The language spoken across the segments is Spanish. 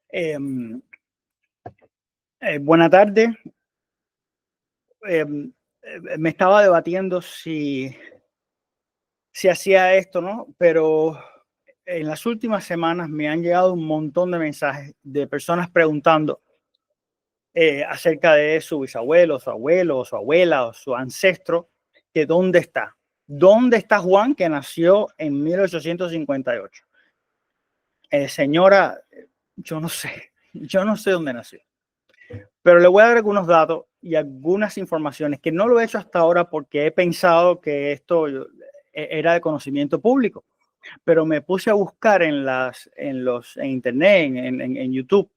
Eh, Buena tarde. Me estaba debatiendo si hacía esto, ¿no? Pero en las últimas semanas me han llegado un montón de mensajes de personas preguntando acerca de su bisabuelo, su abuelo, su abuela o su ancestro, que dónde está. ¿Dónde está Juan, que nació en 1858? Señora, yo no sé dónde nació. Pero le voy a dar algunos datos y algunas informaciones que no lo he hecho hasta ahora porque he pensado que esto era de conocimiento público. Pero me puse a buscar en internet, en YouTube,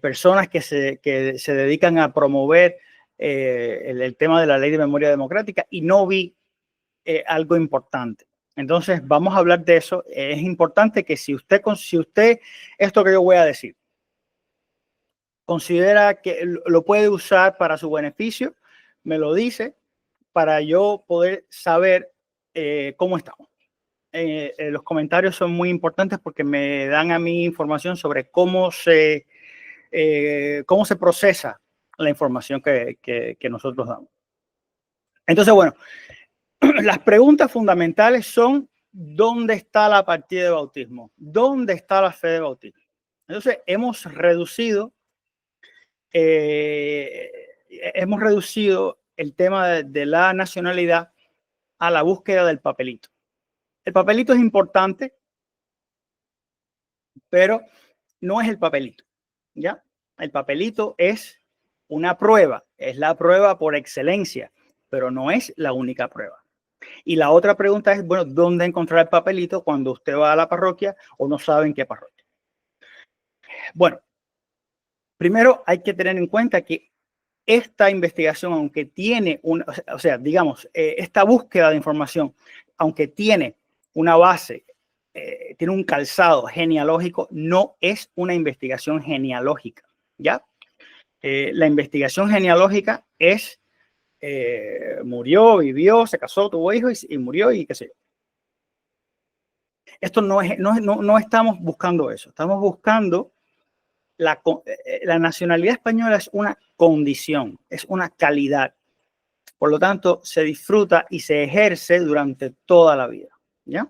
personas que se dedican a promover el tema de la ley de memoria democrática y no vi algo importante. Entonces vamos a hablar de eso. Es importante que si usted, esto que yo voy a decir, considera que lo puede usar para su beneficio, me lo dice para yo poder saber cómo estamos. Los comentarios son muy importantes porque me dan a mí información sobre cómo se procesa la información que nosotros damos. Entonces, bueno, las preguntas fundamentales son: ¿dónde está la partida de bautismo? ¿Dónde está la fe de bautismo? Entonces, hemos reducido el tema de la nacionalidad a la búsqueda del papelito. El papelito es importante, pero no es el papelito, ¿ya? El papelito es una prueba, es la prueba por excelencia, pero no es la única prueba. Y la otra pregunta es, bueno, ¿dónde encontrar el papelito cuando usted va a la parroquia o no sabe en qué parroquia? Bueno, primero hay que tener en cuenta que esta investigación, aunque tiene digamos, esta búsqueda de información, aunque tiene una base, tiene un calzado genealógico, no es una investigación genealógica, ¿ya? La investigación genealógica es murió, vivió, se casó, tuvo hijos y murió y qué sé yo. Esto no estamos buscando eso, estamos buscando la nacionalidad española es una condición, es una calidad. Por lo tanto, se disfruta y se ejerce durante toda la vida, ¿ya?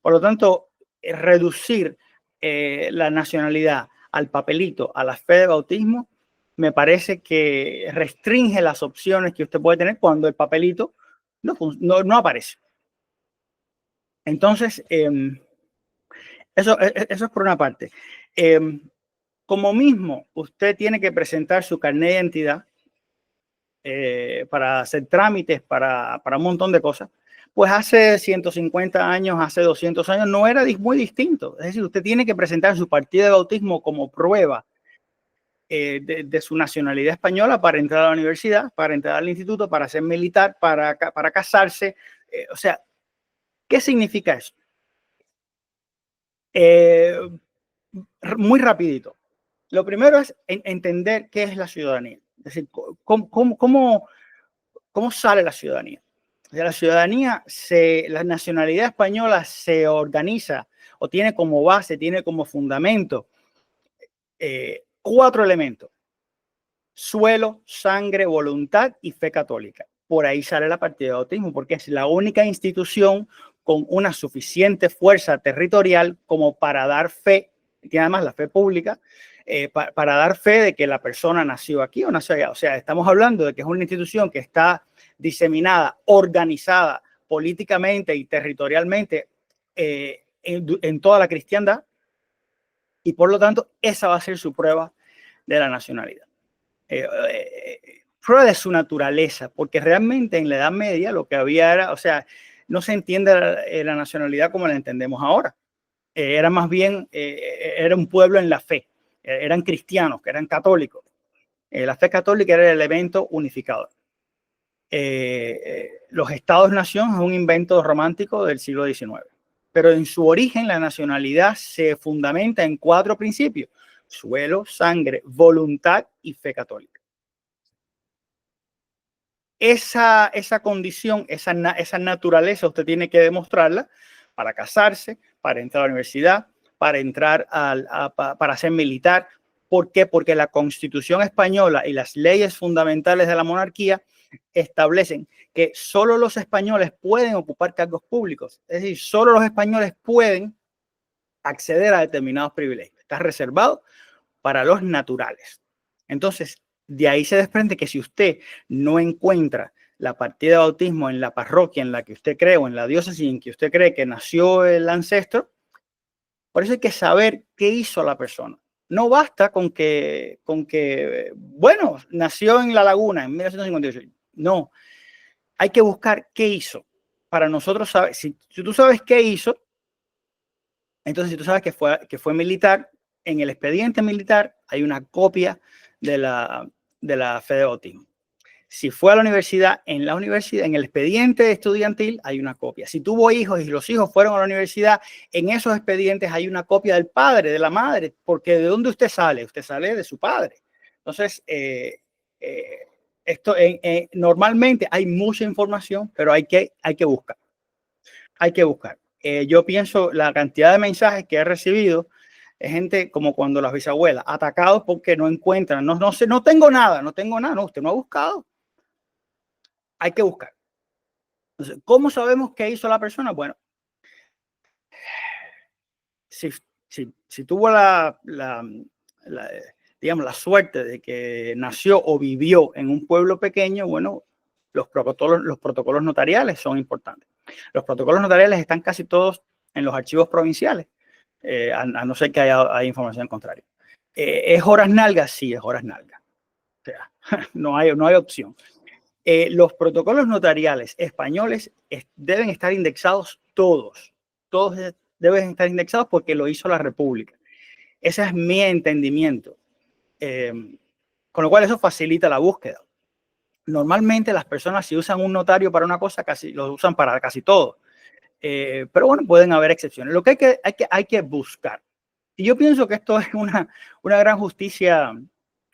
Por lo tanto, reducir la nacionalidad al papelito, a la fe de bautismo, me parece que restringe las opciones que usted puede tener cuando el papelito no aparece. Entonces, eso es por una parte. Como mismo, usted tiene que presentar su carnet de identidad para hacer trámites, para un montón de cosas. Pues hace 150 años, hace 200 años, no era muy distinto. Es decir, usted tiene que presentar su partida de bautismo como prueba de su nacionalidad española para entrar a la universidad, para entrar al instituto, para ser militar, para casarse. O sea, ¿qué significa eso? Muy rapidito. Lo primero es entender qué es la ciudadanía. Es decir, cómo sale la ciudadanía. O sea, la ciudadanía, la nacionalidad española se organiza o tiene como base, tiene como fundamento 4 elementos: suelo, sangre, voluntad y fe católica. Por ahí sale la partida de bautismo, porque es la única institución con una suficiente fuerza territorial como para dar fe, y además la fe pública, para dar fe de que la persona nació aquí o nació allá. O sea, estamos hablando de que es una institución que está diseminada, organizada políticamente y territorialmente en toda la cristiandad, y por lo tanto esa va a ser su prueba de la nacionalidad. Prueba de su naturaleza, porque realmente en la Edad Media lo que había era, o sea, no se entiende la nacionalidad como la entendemos ahora. Era más bien, era un pueblo en la fe, eran cristianos, que eran católicos. La fe católica era el elemento unificador. Los estados-nación es un invento romántico del siglo XIX, pero en su origen la nacionalidad se fundamenta en 4 principios: suelo, sangre, voluntad y fe católica. Esa condición, esa naturaleza usted tiene que demostrarla para casarse, para entrar a la universidad, para entrar para ser militar. ¿Por qué? Porque la Constitución española y las leyes fundamentales de la monarquía establecen que solo los españoles pueden ocupar cargos públicos. Es decir, solo los españoles pueden acceder a determinados privilegios. Está reservado para los naturales. Entonces, de ahí se desprende que si usted no encuentra la partida de bautismo en la parroquia en la que usted cree o en la diócesis en que usted cree que nació el ancestro, por eso hay que saber qué hizo la persona. No basta con que, bueno, nació en La Laguna en 1958. No, hay que buscar qué hizo. Para nosotros saber, si tú sabes qué hizo, entonces si tú sabes que fue militar, en el expediente militar hay una copia de la fe de bautismo. Si fue a la universidad, en el expediente estudiantil hay una copia. Si tuvo hijos y los hijos fueron a la universidad, en esos expedientes hay una copia del padre, de la madre, porque ¿de dónde usted sale? Usted sale de su padre. Entonces, normalmente hay mucha información, pero hay que buscar. Hay que buscar. Yo pienso la cantidad de mensajes que he recibido es gente como cuando las bisabuelas, atacados porque no encuentran, no sé, no tengo nada, no, usted no ha buscado. Hay que buscar. Entonces, ¿cómo sabemos qué hizo la persona? Bueno, si tuvo digamos, la suerte de que nació o vivió en un pueblo pequeño, bueno, los protocolos notariales son importantes. Los protocolos notariales están casi todos en los archivos provinciales, a no ser que haya información contraria. ¿Es horas nalgas? Sí, es horas nalgas. O sea, no hay opción. Los protocolos notariales españoles deben estar indexados todos deben estar indexados porque lo hizo la República. Ese es mi entendimiento. Con lo cual eso facilita la búsqueda. Normalmente las personas si usan un notario para una cosa, lo usan para casi todo. Pero bueno, pueden haber excepciones. Lo que hay que buscar. Y yo pienso que esto es una gran justicia,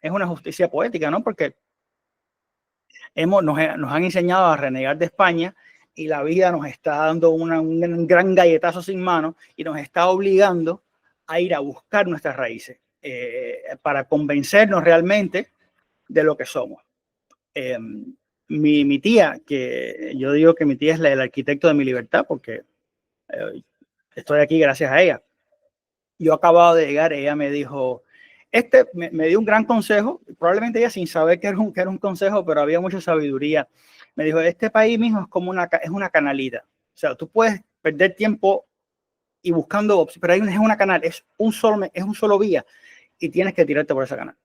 es una justicia poética, ¿no? Porque nos han enseñado a renegar de España y la vida nos está dando un gran galletazo sin mano y nos está obligando a ir a buscar nuestras raíces para convencernos realmente de lo que somos. Mi tía, que yo digo que mi tía es el arquitecto de mi libertad porque estoy aquí gracias a ella. Yo acababa de llegar, ella me dijo, me dio un gran consejo, probablemente ella sin saber que era un consejo, pero había mucha sabiduría. Me dijo, este país mismo es como es una canalita. O sea, tú puedes perder tiempo y buscando, pero es una canal, es un solo vía y tienes que tirarte por esa canal.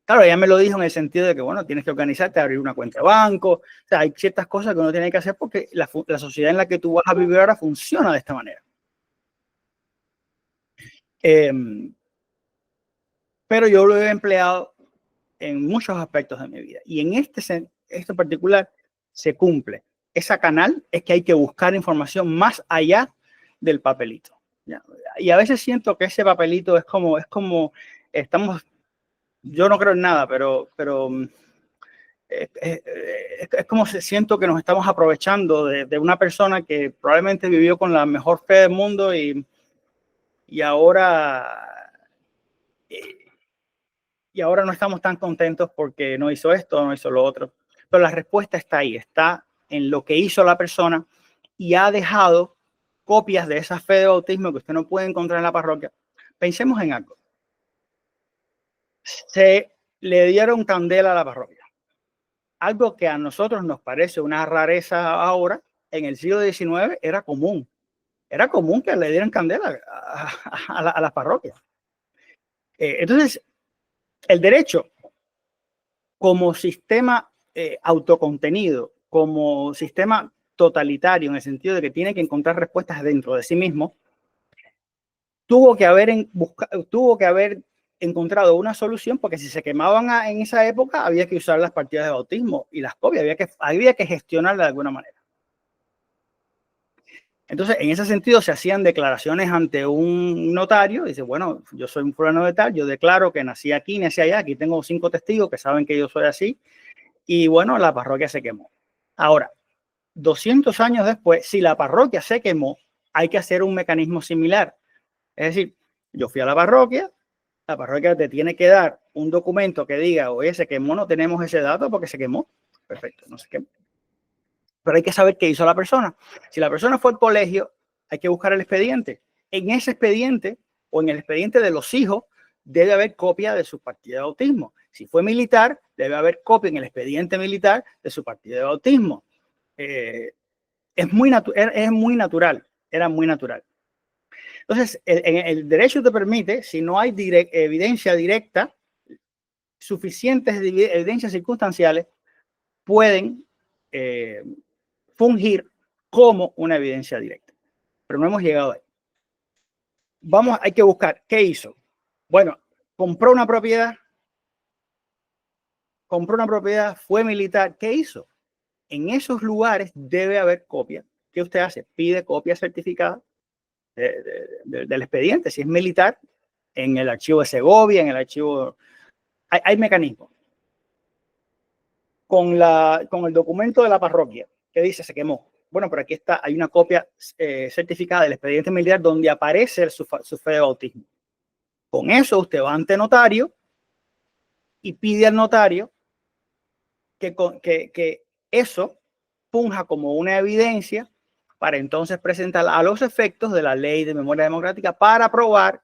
Claro, ella me lo dijo en el sentido de que, bueno, tienes que organizarte, abrir una cuenta de banco. O sea, hay ciertas cosas que uno tiene que hacer porque la sociedad en la que tú vas a vivir ahora funciona de esta manera. Pero yo lo he empleado en muchos aspectos de mi vida. Y en este particular se cumple. Esa canal es que hay que buscar información más allá del papelito. ¿Ya? Y a veces siento que ese papelito es como estamos, yo no creo en nada, pero es como siento que nos estamos aprovechando de una persona que probablemente vivió con la mejor fe del mundo y ahora... y ahora no estamos tan contentos porque no hizo esto, no hizo lo otro. Pero la respuesta está ahí, está en lo que hizo la persona y ha dejado copias de esa fe de bautismo que usted no puede encontrar en la parroquia. Pensemos en algo. Se le dieron candela a la parroquia. Algo que a nosotros nos parece una rareza ahora, en el siglo XIX era común. Era común que le dieran candela a las parroquias. Entonces, el derecho como sistema autocontenido, como sistema totalitario, en el sentido de que tiene que encontrar respuestas dentro de sí mismo, tuvo que haber encontrado una solución, porque si se quemaban en esa época había que usar las partidas de bautismo y las copias, había que gestionarlas de alguna manera. Entonces, en ese sentido, se hacían declaraciones ante un notario. Dice, bueno, yo soy un fulano de tal, yo declaro que nací aquí, nací allá, aquí tengo 5 testigos que saben que yo soy así. Y bueno, la parroquia se quemó. Ahora, 200 años después, si la parroquia se quemó, hay que hacer un mecanismo similar. Es decir, Yo fui a la parroquia te tiene que dar un documento que diga, oye, se quemó, no tenemos ese dato porque se quemó. Perfecto, no se quemó. Pero hay que saber qué hizo la persona. Si la persona fue al colegio, hay que buscar el expediente. En ese expediente o en el expediente de los hijos debe haber copia de su partida de bautismo. Si fue militar, debe haber copia en el expediente militar de su partida de bautismo. Es muy natural, era muy natural. Entonces, el derecho te permite, si no hay evidencia directa, suficientes evidencias circunstanciales pueden fungir como una evidencia directa. Pero no hemos llegado ahí. Hay que buscar, ¿qué hizo? Bueno, compró una propiedad, fue militar, ¿qué hizo? En esos lugares debe haber copia. ¿Qué usted hace? Pide copia certificada del expediente. Si es militar, en el archivo de Segovia, en el archivo... Hay mecanismos. Con el documento de la parroquia que dice se quemó. Bueno, pero aquí está, hay una copia certificada del expediente militar donde aparece su fe de bautismo. Con eso usted va ante notario y pide al notario que eso funja como una evidencia para entonces presentarla a los efectos de la ley de memoria democrática para probar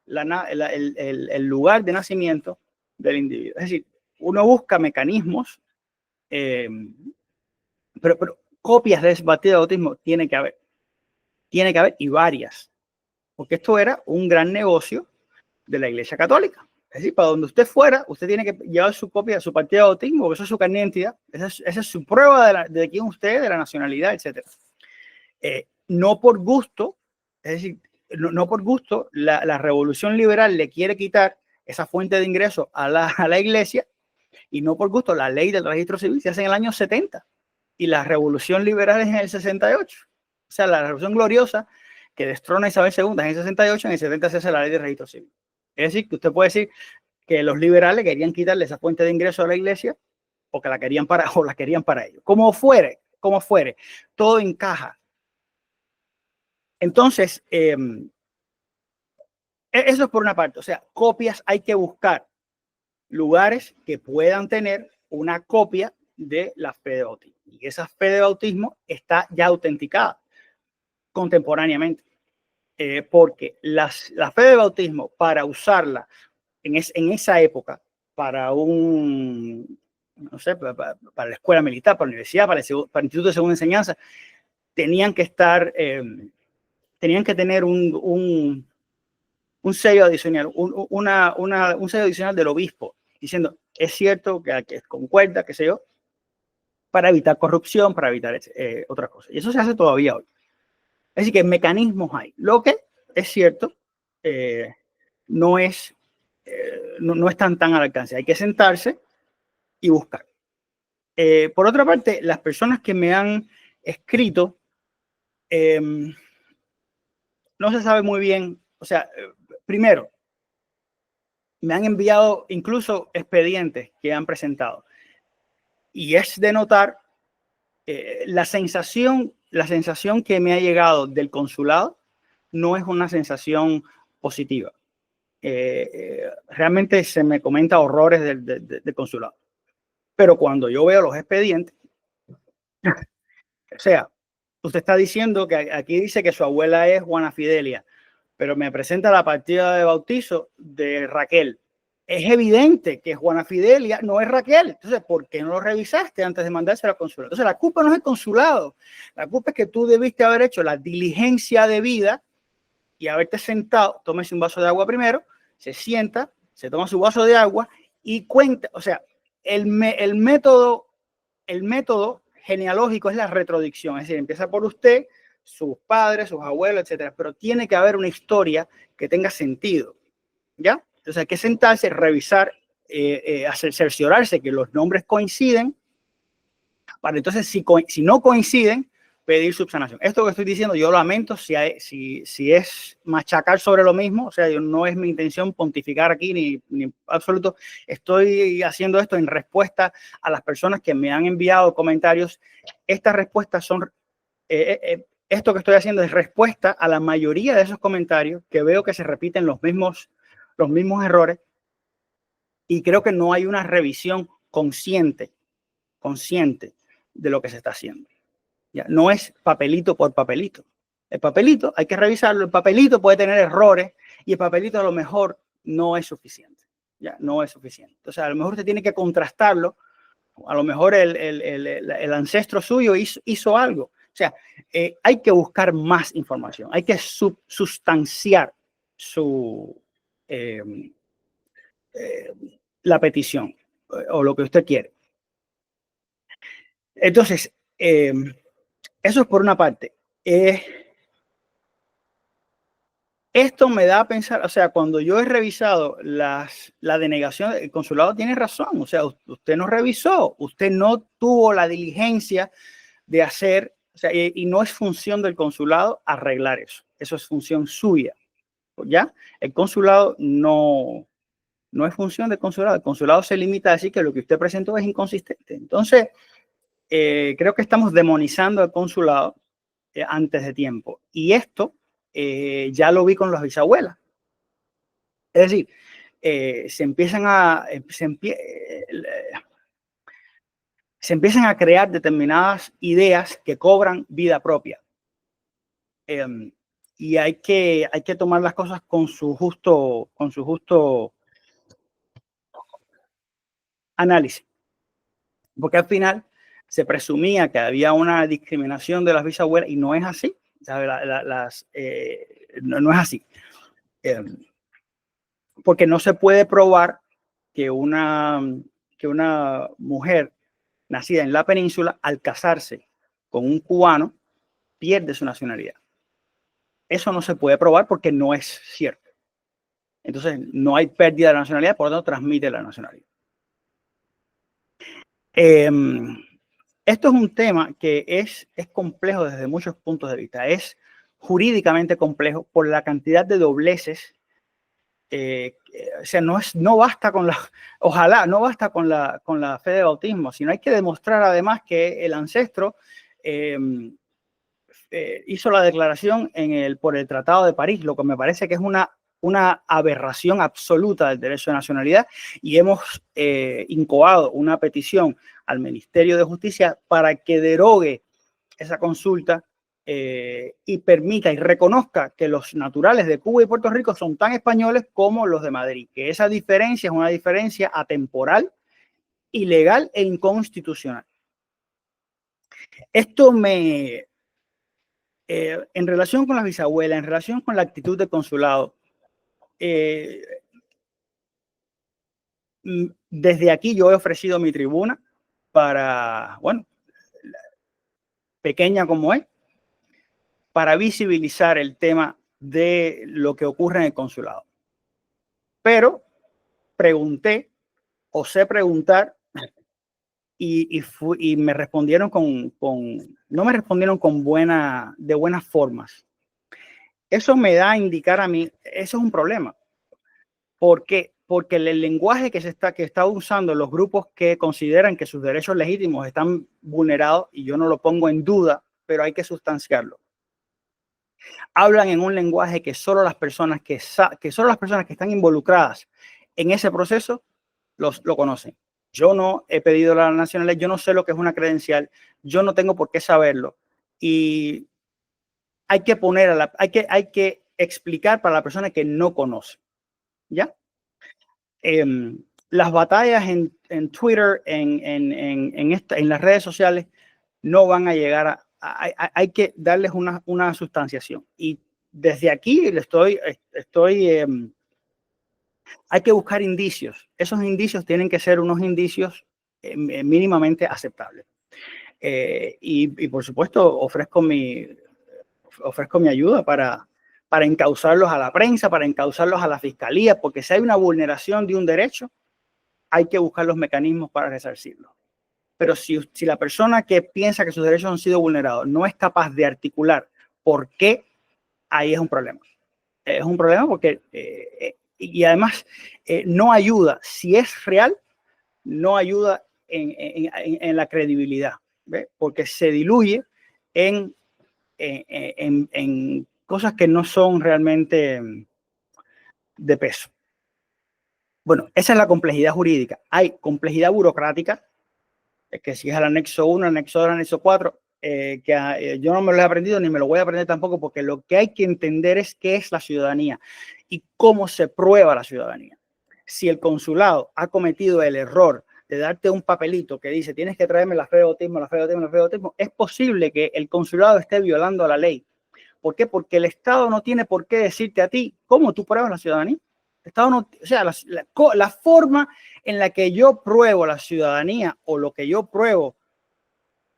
el lugar de nacimiento del individuo. Es decir, uno busca mecanismos, pero copias de ese partido de bautismo tiene que haber y varias, porque esto era un gran negocio de la Iglesia Católica. Es decir, para donde usted fuera, usted tiene que llevar su copia de su partida de bautismo, porque eso es su carnet de identidad, esa es su prueba de quién usted es, de la nacionalidad, etc. No por gusto, es decir, no por gusto, la revolución liberal le quiere quitar esa fuente de ingreso a la Iglesia, y no por gusto, la ley del registro civil se hace en el año 70 y la revolución liberal es en el 68. O sea, la revolución gloriosa que destrona a Isabel II en el 68, en el 70 se hace la ley del registro civil. Es decir, que usted puede decir que los liberales querían quitarle esa fuente de ingreso a la Iglesia o que la querían para ellos. Como fuere, todo encaja. Entonces, eso es por una parte. O sea, copias hay que buscar lugares que puedan tener una copia de la fe de bautismo. Y esa fe de bautismo está ya autenticada contemporáneamente. Porque la fe de bautismo, para usarla en esa época, para no sé, para la escuela militar, para la universidad, para el instituto de segunda enseñanza, tenían que tener un sello adicional, un sello adicional del obispo, diciendo, es cierto que concuerda, qué sé yo, para evitar corrupción, para evitar otras cosas. Y eso se hace todavía hoy. Es decir, que mecanismos hay. Lo que es cierto, no es tan al alcance. Hay que sentarse y buscar. Por otra parte, las personas que me han escrito, no se sabe muy bien, o sea, primero, me han enviado incluso expedientes que han presentado. Y es de notar la sensación que me ha llegado del consulado no es una sensación positiva. Realmente se me comenta horrores del consulado. Pero cuando yo veo los expedientes, o sea, usted está diciendo que aquí dice que su abuela es Juana Fidelia, pero me presenta la partida de bautizo de Raquel. Es evidente que Juana Fidelia no es Raquel. Entonces, ¿por qué no lo revisaste antes de mandárselo al consulado? Entonces, la culpa no es el consulado. La culpa es que tú debiste haber hecho la diligencia debida y haberte sentado, tómese un vaso de agua primero, se sienta, se toma su vaso de agua y cuenta. O sea, el método genealógico es la retrodicción. Es decir, empieza por usted, sus padres, sus abuelos, etcétera. Pero tiene que haber una historia que tenga sentido. ¿Ya? Entonces hay que sentarse, revisar, cerciorarse que los nombres coinciden, para entonces si no coinciden, pedir subsanación. Esto que estoy diciendo yo lo lamento si es machacar sobre lo mismo, o sea, no es mi intención pontificar aquí ni absoluto. Estoy haciendo esto en respuesta a las personas que me han enviado comentarios. Estas respuestas son esto que estoy haciendo es respuesta a la mayoría de esos comentarios que veo que se repiten los mismos errores, y creo que no hay una revisión consciente de lo que se está haciendo. ¿Ya? No es papelito por papelito. El papelito hay que revisarlo, el papelito puede tener errores y el papelito a lo mejor no es suficiente. ¿Ya? No es suficiente. Entonces, a lo mejor usted tiene que contrastarlo. A lo mejor el ancestro suyo hizo algo. O sea, hay que buscar más información, hay que sustanciar la petición o lo que usted quiere. Entonces, eso es por una parte. Esto me da a pensar, o sea, cuando yo he revisado la denegación, el consulado tiene razón, o sea, usted no revisó, usted no tuvo la diligencia de hacer, o sea, y no es función del consulado arreglar eso, eso es función suya, ¿ya? El consulado no es función del consulado, el consulado se limita a decir que lo que usted presentó es inconsistente. Entonces, creo que estamos demonizando al consulado antes de tiempo, y esto ya lo vi con las bisabuelas. Es decir, se empiezan a crear determinadas ideas que cobran vida propia. Y hay que tomar las cosas con su justo análisis. Porque al final se presumía que había una discriminación de las bisabuelas y no es así. No es así. Porque no se puede probar que una mujer nacida en la península, al casarse con un cubano, pierde su nacionalidad. Eso no se puede probar porque no es cierto. Entonces, no hay pérdida de la nacionalidad, por lo tanto, transmite la nacionalidad. Esto es un tema que es complejo desde muchos puntos de vista. Es jurídicamente complejo por la cantidad de dobleces. O sea, no basta con ojalá no basta con la fe de bautismo, sino hay que demostrar además que el ancestro hizo la declaración por el Tratado de París, lo que me parece que es una aberración absoluta del derecho de nacionalidad, y hemos incoado una petición al Ministerio de Justicia para que derogue esa consulta y permita y reconozca que los naturales de Cuba y Puerto Rico son tan españoles como los de Madrid, que esa diferencia es una diferencia atemporal, ilegal e inconstitucional. Esto en relación con las bisabuelas, en relación con la actitud del consulado, desde aquí yo he ofrecido mi tribuna para, bueno, pequeña como es, para visibilizar el tema de lo que ocurre en el consulado. Pero pregunté, osé preguntar, y me respondieron no me respondieron de buenas formas. Eso me da a indicar a mí, eso es un problema. ¿Por qué? Porque el lenguaje que está usando los grupos que consideran que sus derechos legítimos están vulnerados, y yo no lo pongo en duda, pero hay que sustanciarlo. Hablan en un lenguaje que solo las personas que están involucradas en ese proceso lo conocen. Yo no he pedido la nacionalidad, yo no sé lo que es una credencial, yo no tengo por qué saberlo, y hay que explicar para la persona que no conoce, ¿ya? Las batallas en Twitter, en las redes sociales, no van a llegar hay que darles una sustanciación. Y desde aquí hay que buscar indicios. Esos indicios tienen que ser unos indicios mínimamente aceptables. Y por supuesto, ofrezco mi ayuda para encauzarlos a la prensa, para encauzarlos a la fiscalía, porque si hay una vulneración de un derecho, hay que buscar los mecanismos para resarcirlo. Pero si la persona que piensa que sus derechos han sido vulnerados no es capaz de articular por qué, ahí es un problema. Es un problema porque, y además, no ayuda. Si es real, no ayuda en la credibilidad, ¿ve? Porque se diluye en en cosas que no son realmente de peso. Bueno, esa es la complejidad jurídica. Hay complejidad burocrática, que si es el anexo 1, anexo 2, anexo 4, yo no me lo he aprendido ni me lo voy a aprender tampoco, porque lo que hay que entender es qué es la ciudadanía y cómo se prueba la ciudadanía. Si el consulado ha cometido el error de darte un papelito que dice tienes que traerme la fe de bautismo, la fe de bautismo, la fe de bautismo, es posible que el consulado esté violando la ley. ¿Por qué? Porque el Estado no tiene por qué decirte a ti cómo tú pruebas la ciudadanía. El Estado no, o sea, la forma en la que yo pruebo la ciudadanía o lo que yo pruebo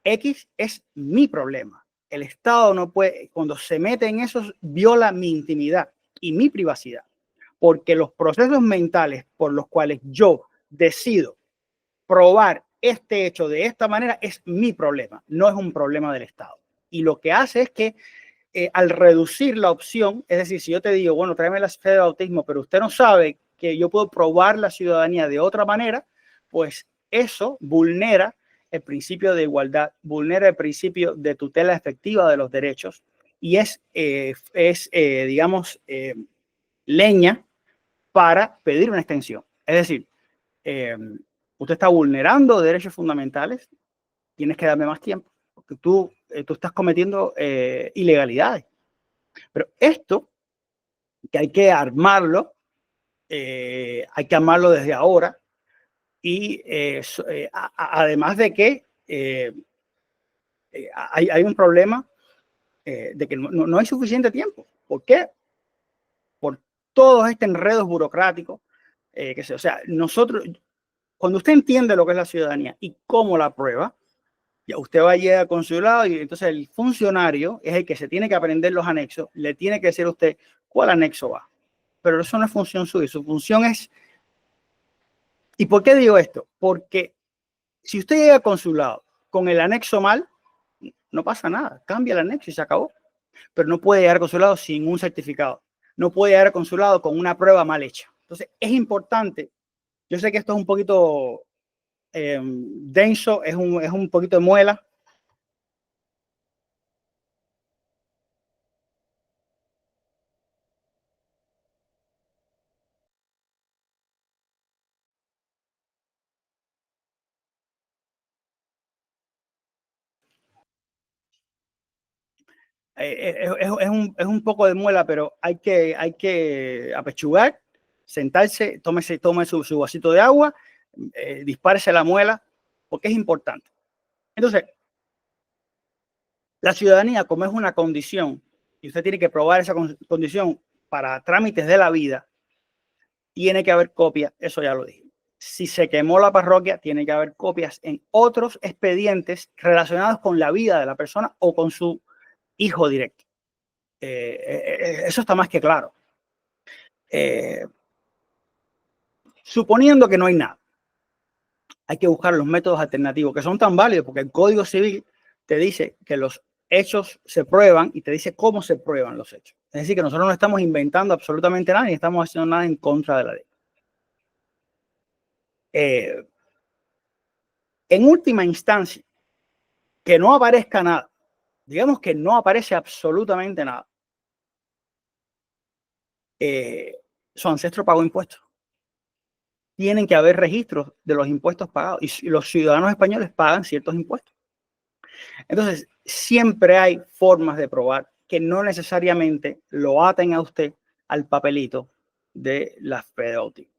X es mi problema. El Estado no puede, cuando se mete en eso, viola mi intimidad y mi privacidad. Porque los procesos mentales por los cuales yo decido probar este hecho de esta manera es mi problema, no es un problema del Estado. Y lo que hace es que al reducir la opción, es decir, si yo te digo, bueno, tráeme la fe de bautismo, pero usted no sabe que yo puedo probar la ciudadanía de otra manera, pues eso vulnera el principio de igualdad, vulnera el principio de tutela efectiva de los derechos y digamos, leña para pedir una extensión. Es decir, usted está vulnerando derechos fundamentales, tienes que darme más tiempo, porque tú estás cometiendo ilegalidades. Pero esto, que hay que armarlo, desde ahora, y además de que hay un problema de que no hay suficiente tiempo. ¿Por qué? Por todos estos enredos burocráticos. O sea, nosotros, cuando usted entiende lo que es la ciudadanía y cómo la prueba, ya usted va a llegar al consulado y entonces el funcionario es el que se tiene que aprender los anexos, le tiene que decir a usted cuál anexo va. Pero eso no es función suya, su función es... ¿Y por qué digo esto? Porque si usted llega al consulado con el anexo mal, no pasa nada, cambia el anexo y se acabó. Pero no puede llegar al consulado sin un certificado, no puede llegar al consulado con una prueba mal hecha. Entonces es importante, yo sé que esto es un poquito denso, es un poquito de muela. Es un poco de muela, pero hay que apechugar, sentarse, tome su vasito de agua, dispárese la muela, porque es importante. Entonces, la ciudadanía, como es una condición, y usted tiene que probar esa condición para trámites de la vida, tiene que haber copias, eso ya lo dije. Si se quemó la parroquia, tiene que haber copias en otros expedientes relacionados con la vida de la persona o con su hijo directo. Eso está más que claro. Suponiendo que no hay nada, hay que buscar los métodos alternativos que son tan válidos porque el Código Civil te dice que los hechos se prueban y te dice cómo se prueban los hechos. Es decir, que nosotros no estamos inventando absolutamente nada ni estamos haciendo nada en contra de la ley. En última instancia, que no aparezca nada, digamos que no aparece absolutamente nada, su ancestro pagó impuestos. Tienen que haber registros de los impuestos pagados y los ciudadanos españoles pagan ciertos impuestos. Entonces, siempre hay formas de probar que no necesariamente lo aten a usted al papelito de la fe de bautismo.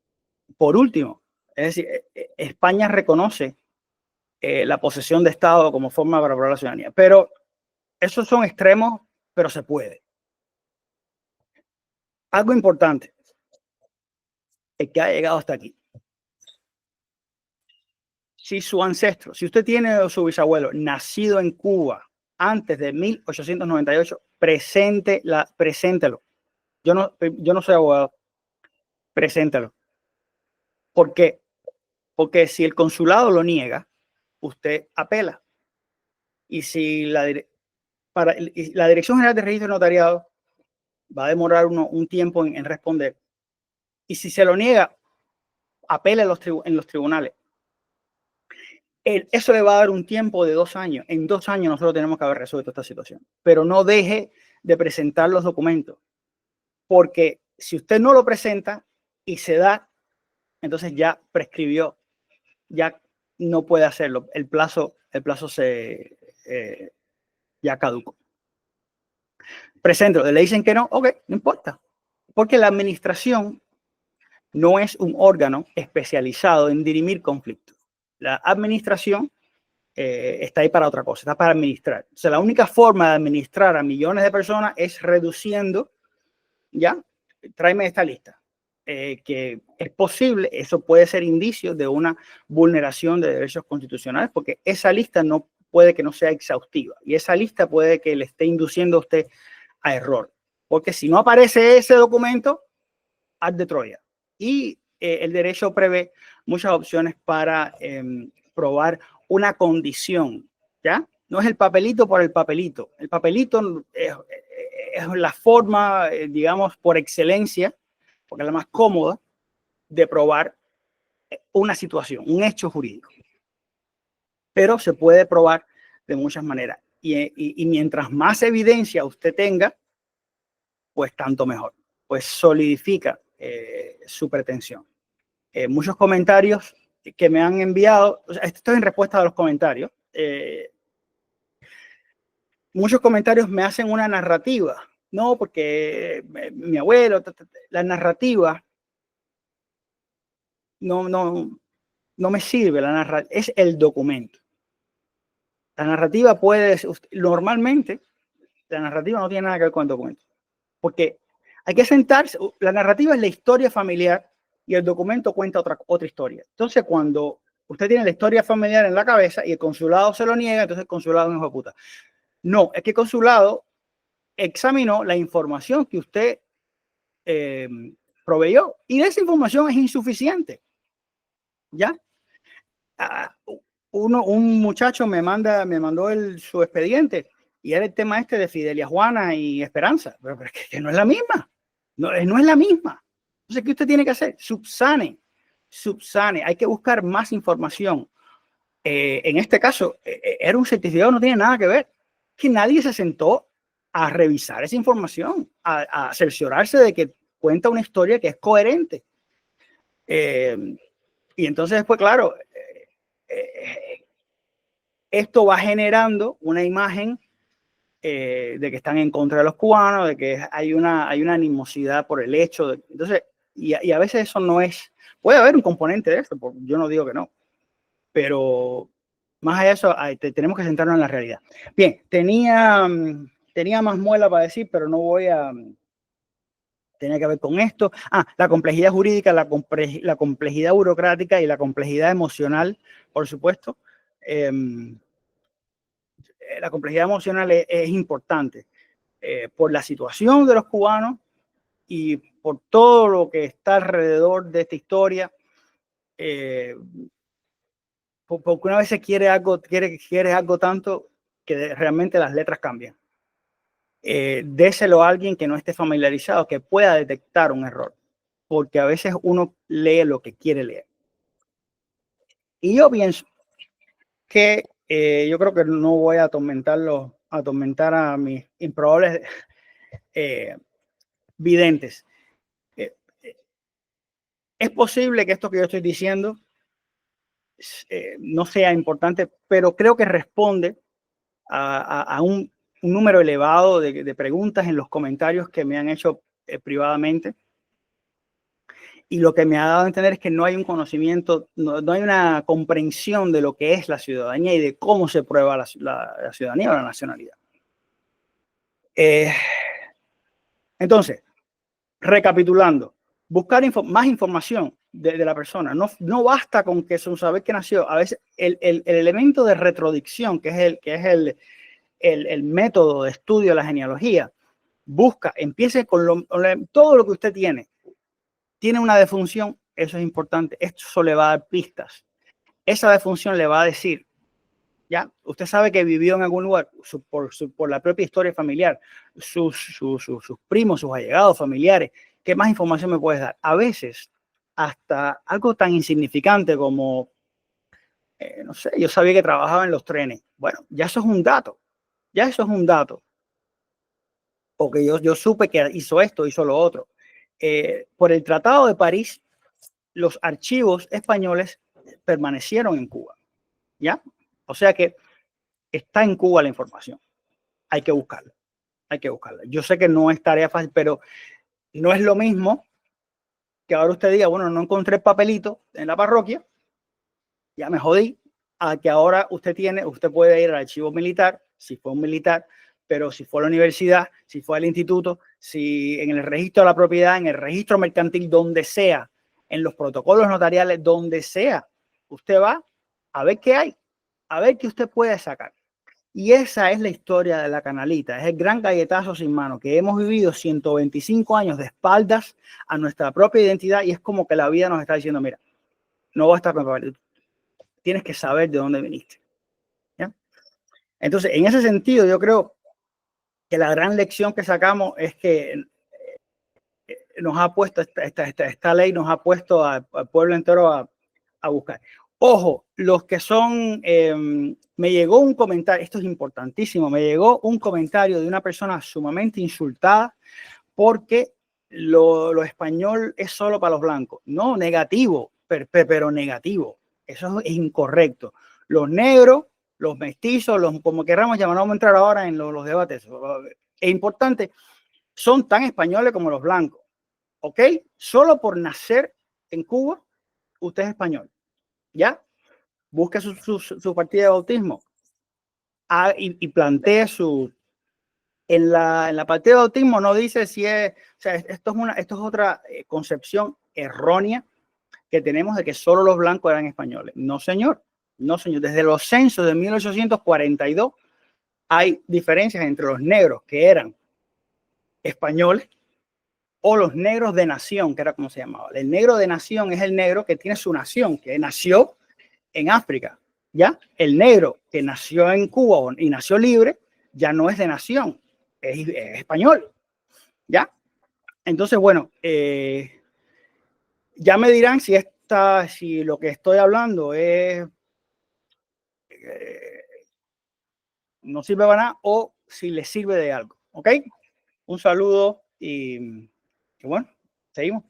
Por último, es decir, España reconoce la posesión de Estado como forma para probar la ciudadanía, pero esos son extremos, pero se puede. Algo importante, el que ha llegado hasta aquí. Si su ancestro, si usted tiene su bisabuelo nacido en Cuba antes de 1898, preséntelo. Yo no soy abogado, preséntelo. ¿Por qué? Porque si el consulado lo niega, usted apela. Y si la Dirección General de Registro de Notariado va a demorar un tiempo en responder. Y si se lo niega, apela en los tribunales. Eso le va a dar un tiempo de 2 años. En 2 años nosotros tenemos que haber resuelto esta situación. Pero no deje de presentar los documentos, porque si usted no lo presenta y se da, entonces ya prescribió, ya no puede hacerlo. El plazo ya caducó. Presento, le dicen que no, ok, no importa, porque la administración no es un órgano especializado en dirimir conflictos. La administración está ahí para otra cosa, está para administrar. O sea, la única forma de administrar a millones de personas es reduciendo, ya, tráeme esta lista, que es posible, eso puede ser indicio de una vulneración de derechos constitucionales, porque esa lista no puede que no sea exhaustiva y esa lista puede que le esté induciendo a usted a error, porque si no aparece ese documento, ad de Troya. Y el derecho prevé muchas opciones para probar una condición, ¿ya? No es el papelito por el papelito. El papelito es la forma, digamos, por excelencia, porque es la más cómoda, de probar una situación, un hecho jurídico. Pero se puede probar de muchas maneras. Y mientras más evidencia usted tenga, pues tanto mejor. Pues solidifica su pretensión. Muchos comentarios que me han enviado, o sea, esto es en respuesta a los comentarios, muchos comentarios me hacen una narrativa, no, porque mi abuelo, la narrativa no me sirve, es el documento. La narrativa normalmente, la narrativa no tiene nada que ver con el documento, porque hay que sentarse, la narrativa es la historia familiar y el documento cuenta otra historia. Entonces, cuando usted tiene la historia familiar en la cabeza y el consulado se lo niega, entonces el consulado es un hijo de puta. No, es que el consulado examinó la información que usted proveyó y esa información es insuficiente. ¿Ya? Un muchacho me mandó su expediente y era el tema este de Fidelia Juana y Esperanza, pero es que no es la misma. No es la misma. Entonces, ¿qué usted tiene que hacer? Subsane. Hay que buscar más información. En este caso, era un certificado, no tiene nada que ver. Que nadie se sentó a revisar esa información, a cerciorarse de que cuenta una historia que es coherente. Y entonces, pues claro, esto va generando una imagen de que están en contra de los cubanos, de que hay una animosidad por el hecho. Entonces, y a veces eso no es, puede haber un componente de esto, porque yo no digo que no, pero más allá de eso, tenemos que centrarnos en la realidad. Bien, tenía más muela para decir, pero no voy a... Tenía que ver con esto. La complejidad jurídica, la complejidad burocrática y la complejidad emocional, por supuesto. La complejidad emocional es importante por la situación de los cubanos y por todo lo que está alrededor de esta historia. Porque una vez se quiere algo tanto que realmente las letras cambian. Déselo a alguien que no esté familiarizado, que pueda detectar un error, porque a veces uno lee lo que quiere leer. Y yo pienso que yo creo que no voy a atormentar a mis improbables videntes. Es posible que esto que yo estoy diciendo no sea importante, pero creo que responde a un número elevado de preguntas en los comentarios que me han hecho privadamente. Y lo que me ha dado a entender es que no hay un conocimiento, no hay una comprensión de lo que es la ciudadanía y de cómo se prueba la ciudadanía o la nacionalidad. Entonces, recapitulando, buscar más información de la persona. No basta con que saber que nació. A veces el elemento de retrodicción, que es el método de estudio de la genealogía, empiece con todo lo que usted tiene. Tiene una defunción, eso es importante. Esto le va a dar pistas. Esa defunción le va a decir, ya, usted sabe que vivió en algún lugar por la propia historia familiar, sus primos, sus allegados familiares. ¿Qué más información me puedes dar? A veces, hasta algo tan insignificante como no sé, yo sabía que trabajaba en los trenes. Bueno, ya eso es un dato, ya eso es un dato. Porque yo supe que hizo esto, hizo lo otro. Por el Tratado de París, los archivos españoles permanecieron en Cuba, ¿ya? O sea que está en Cuba la información. Hay que buscarla, hay que buscarla. Yo sé que no es tarea fácil, pero no es lo mismo que ahora usted diga, bueno, no encontré el papelito en la parroquia, ya me jodí, a que ahora usted puede ir al archivo militar, si fue un militar, pero si fue a la universidad, si fue al instituto, si en el registro de la propiedad, en el registro mercantil, donde sea, en los protocolos notariales, donde sea, usted va a ver qué hay, a ver qué usted puede sacar. Y esa es la historia de la Canalita, es el gran galletazo sin mano que hemos vivido 125 años de espaldas a nuestra propia identidad, y es como que la vida nos está diciendo, mira, no va a estar con papelito, tienes que saber de dónde viniste. ¿Ya? Entonces, en ese sentido, yo creo que la gran lección que sacamos es que nos ha puesto, esta ley nos ha puesto al pueblo entero a buscar. Ojo, los que son, me llegó un comentario, esto es importantísimo, me llegó un comentario de una persona sumamente insultada porque lo español es solo para los blancos. No, negativo, pero negativo. Eso es incorrecto. Los negros, los mestizos, como queramos llamar, no vamos a entrar ahora en los debates. Es importante, son tan españoles como los blancos. ¿Ok? Solo por nacer en Cuba, usted es español. ¿Ya? Busque su partida de bautismo y plantee su... En la partida de bautismo no dice si es... O sea, esto es otra concepción errónea que tenemos de que solo los blancos eran españoles. No, señor. No, señor. Desde los censos de 1842 hay diferencias entre los negros que eran españoles o los negros de nación, que era como se llamaba. El negro de nación es el negro que tiene su nación, que nació en África, ¿ya? El negro que nació en Cuba y nació libre, ya no es de nación, es español, ¿ya? Entonces, bueno, ya me dirán si lo que estoy hablando es no sirve para nada o si les sirve de algo, ¿ok? Un saludo y bueno, seguimos.